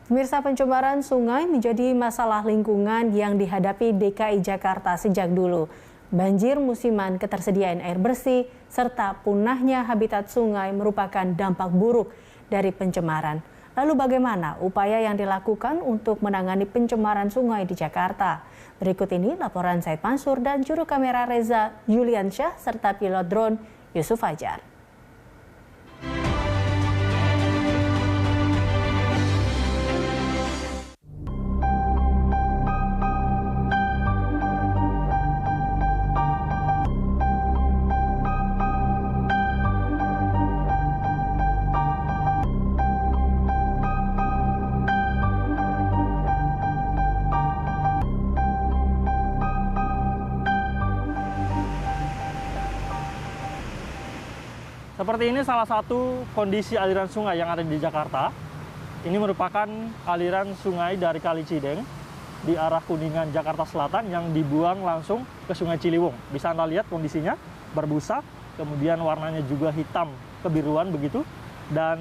Pemirsa, pencemaran sungai menjadi masalah lingkungan yang dihadapi DKI Jakarta sejak dulu. Banjir musiman, ketersediaan air bersih, serta punahnya habitat sungai merupakan dampak buruk dari pencemaran. Lalu bagaimana upaya yang dilakukan untuk menangani pencemaran sungai di Jakarta? Berikut ini laporan Said Mansur dan juru kamera Reza Juliansyah serta pilot drone Yusuf Fajar. Seperti ini salah satu kondisi aliran sungai yang ada di Jakarta. Ini merupakan aliran sungai dari Kali Cideng di arah Kuningan, Jakarta Selatan yang dibuang langsung ke Sungai Ciliwung. Bisa Anda lihat kondisinya berbusa, kemudian warnanya juga hitam kebiruan begitu, dan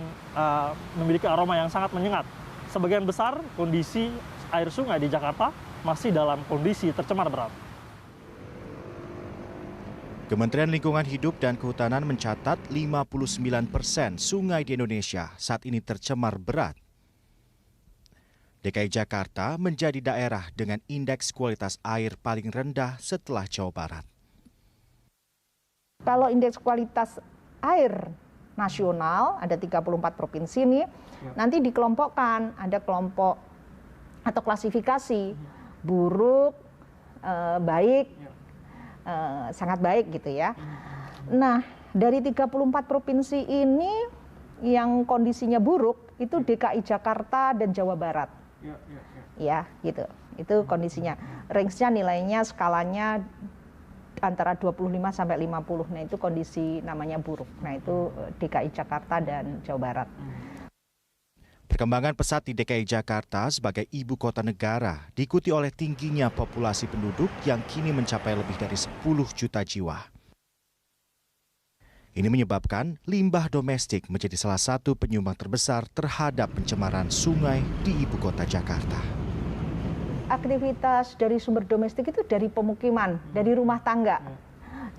memiliki aroma yang sangat menyengat. Sebagian besar kondisi air sungai di Jakarta masih dalam kondisi tercemar berat. Kementerian Lingkungan Hidup dan Kehutanan mencatat 59% sungai di Indonesia saat ini tercemar berat. DKI Jakarta menjadi daerah dengan indeks kualitas air paling rendah setelah Jawa Barat. Kalau indeks kualitas air nasional ada 34 provinsi nih, nanti dikelompokkan, ada kelompok atau klasifikasi buruk, baik, sangat baik gitu ya. Nah, dari 34 provinsi ini yang kondisinya buruk itu DKI Jakarta dan Jawa Barat. Ya, gitu. Itu kondisinya. Range-nya nilainya skalanya antara 25 sampai 50. Nah, itu kondisi namanya buruk. Nah, itu DKI Jakarta dan Jawa Barat. Perkembangan pesat di DKI Jakarta sebagai ibu kota negara diikuti oleh tingginya populasi penduduk yang kini mencapai lebih dari 10 juta jiwa. Ini menyebabkan limbah domestik menjadi salah satu penyumbang terbesar terhadap pencemaran sungai di ibu kota Jakarta. Aktivitas dari sumber domestik itu dari pemukiman, dari rumah tangga.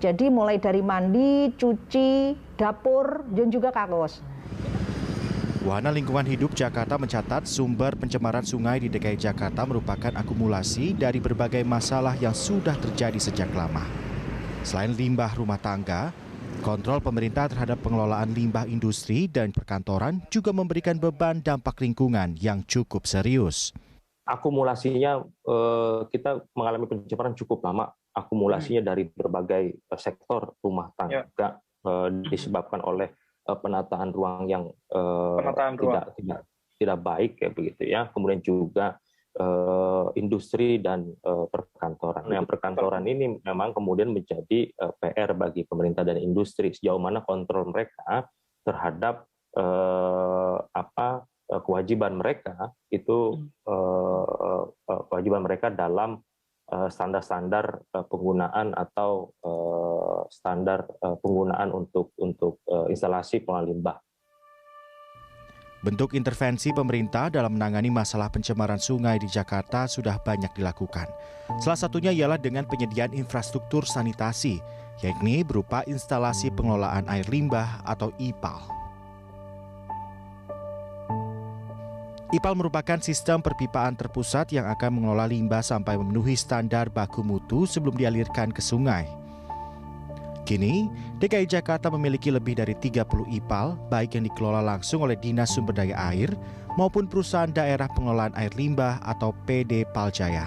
Jadi mulai dari mandi, cuci, dapur, dan juga kakus. Wahana Lingkungan Hidup Jakarta mencatat sumber pencemaran sungai di DKI Jakarta merupakan akumulasi dari berbagai masalah yang sudah terjadi sejak lama. Selain limbah rumah tangga, kontrol pemerintah terhadap pengelolaan limbah industri dan perkantoran juga memberikan beban dampak lingkungan yang cukup serius. Akumulasinya kita mengalami pencemaran cukup lama. Akumulasinya dari berbagai sektor rumah tangga disebabkan oleh penataan ruang yang tidak baik ya begitu ya. Kemudian juga industri dan perkantoran. Nah, perkantoran ini memang kemudian menjadi PR bagi pemerintah dan industri, sejauh mana kontrol mereka terhadap kewajiban mereka itu kewajiban mereka dalam standar-standar penggunaan atau standar penggunaan untuk instalasi pengelolaan limbah. Bentuk intervensi pemerintah dalam menangani masalah pencemaran sungai di Jakarta sudah banyak dilakukan. Salah satunya ialah dengan penyediaan infrastruktur sanitasi, yakni berupa instalasi pengelolaan air limbah atau IPAL. IPAL merupakan sistem perpipaan terpusat yang akan mengelola limbah sampai memenuhi standar baku mutu sebelum dialirkan ke sungai. Kini, DKI Jakarta memiliki lebih dari 30 IPAL, baik yang dikelola langsung oleh Dinas Sumber Daya Air maupun Perusahaan Daerah Pengelolaan Air Limbah atau PD Paljaya.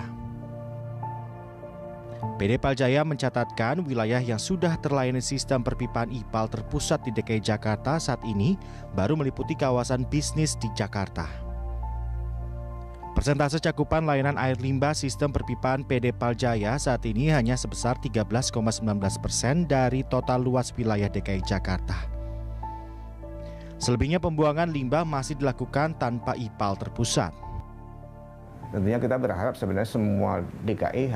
PD Paljaya mencatatkan wilayah yang sudah terlayani sistem perpipaan IPAL terpusat di DKI Jakarta saat ini baru meliputi kawasan bisnis di Jakarta. Persentase cakupan layanan air limbah sistem perpipaan PD Paljaya saat ini hanya sebesar 13,19% dari total luas wilayah DKI Jakarta. Selebihnya pembuangan limbah masih dilakukan tanpa IPAL terpusat. Tentunya kita berharap sebenarnya semua DKI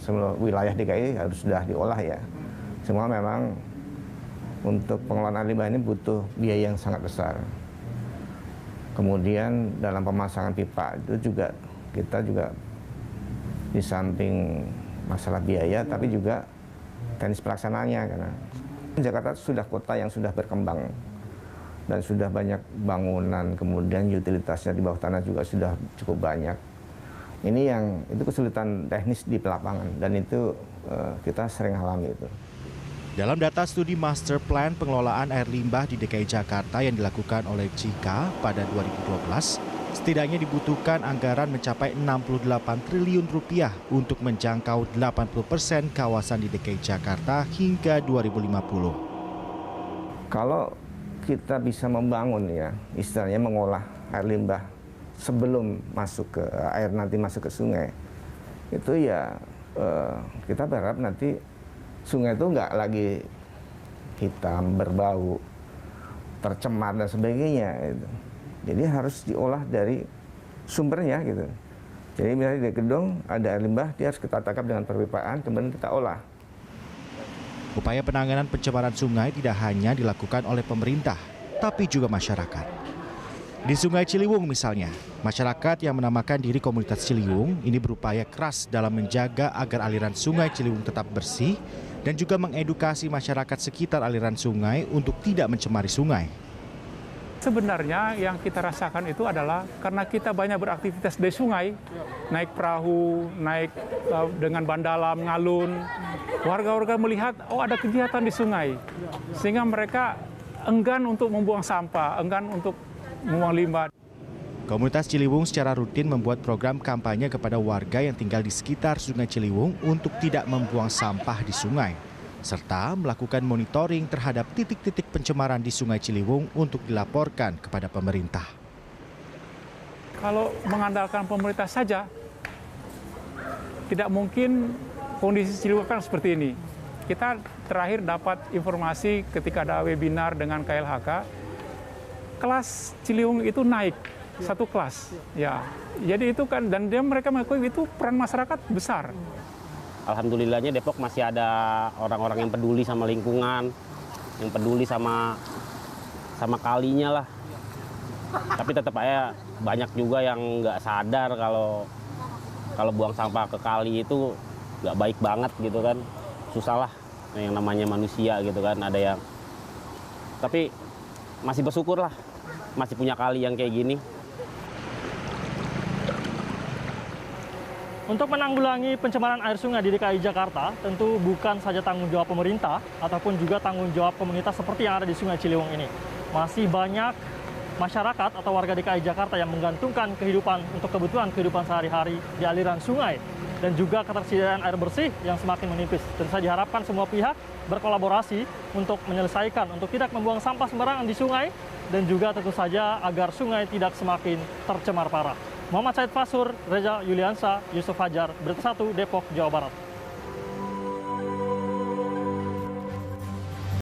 semua wilayah DKI harus sudah diolah ya. Semua memang untuk pengelolaan limbah ini butuh biaya yang sangat besar. Kemudian dalam pemasangan pipa itu juga kita juga di samping masalah biaya, tapi juga teknis pelaksanaannya, karena Jakarta sudah kota yang sudah berkembang dan sudah banyak bangunan, kemudian utilitasnya di bawah tanah juga sudah cukup banyak. Ini yang itu kesulitan teknis di lapangan, dan itu kita sering alami itu. Dalam data studi Master Plan Pengelolaan Air Limbah di DKI Jakarta yang dilakukan oleh JIKA pada 2012, setidaknya dibutuhkan anggaran mencapai 68 triliun rupiah untuk menjangkau 80% kawasan di DKI Jakarta hingga 2050. Kalau kita bisa membangun ya, istilahnya mengolah air limbah sebelum masuk ke air, nanti masuk ke sungai, itu ya kita berharap nanti sungai itu nggak lagi hitam, berbau, tercemar dan sebagainya. Gitu. Jadi harus diolah dari sumbernya gitu. Jadi misalnya di gedung ada air limbah, dia harus kita tangkap dengan perpipaan, kemudian kita olah. Upaya penanganan pencemaran sungai tidak hanya dilakukan oleh pemerintah, tapi juga masyarakat. Di Sungai Ciliwung misalnya, masyarakat yang menamakan diri komunitas Ciliwung ini berupaya keras dalam menjaga agar aliran Sungai Ciliwung tetap bersih dan juga mengedukasi masyarakat sekitar aliran sungai untuk tidak mencemari sungai. Sebenarnya yang kita rasakan itu adalah karena kita banyak beraktivitas di sungai, naik perahu, naik dengan bandalam, ngalun, warga-warga melihat, oh ada kegiatan di sungai, sehingga mereka enggan untuk membuang sampah, enggan untuk membuang limbah. Komunitas Ciliwung secara rutin membuat program kampanye kepada warga yang tinggal di sekitar Sungai Ciliwung untuk tidak membuang sampah di sungai, serta melakukan monitoring terhadap titik-titik pencemaran di Sungai Ciliwung untuk dilaporkan kepada pemerintah. Kalau mengandalkan pemerintah saja, tidak mungkin kondisi Ciliwung kan seperti ini. Kita terakhir dapat informasi ketika ada webinar dengan KLHK, kelas Ciliwung itu naik satu kelas, ya. Jadi itu kan, dan mereka mengakui itu peran masyarakat besar. Alhamdulillahnya Depok masih ada orang-orang yang peduli sama lingkungan, yang peduli sama kalinya lah. Tapi tetap aja banyak juga yang nggak sadar kalau buang sampah ke kali itu nggak baik banget gitu kan. Susah lah yang namanya manusia gitu kan. Ada yang, tapi masih bersyukur lah masih punya kali yang kayak gini. Untuk menanggulangi pencemaran air sungai di DKI Jakarta, tentu bukan saja tanggung jawab pemerintah, ataupun juga tanggung jawab komunitas seperti yang ada di Sungai Ciliwung ini. Masih banyak masyarakat atau warga DKI Jakarta yang menggantungkan kehidupan untuk kebutuhan kehidupan sehari-hari di aliran sungai, dan juga ketersediaan air bersih yang semakin menipis. Dan saya diharapkan semua pihak berkolaborasi untuk menyelesaikan, untuk tidak membuang sampah sembarangan di sungai, dan juga tentu saja agar sungai tidak semakin tercemar parah. Muhammad Said Fasur, Reza Yuliansa, Yusuf Hajar, Berita 1, Depok, Jawa Barat.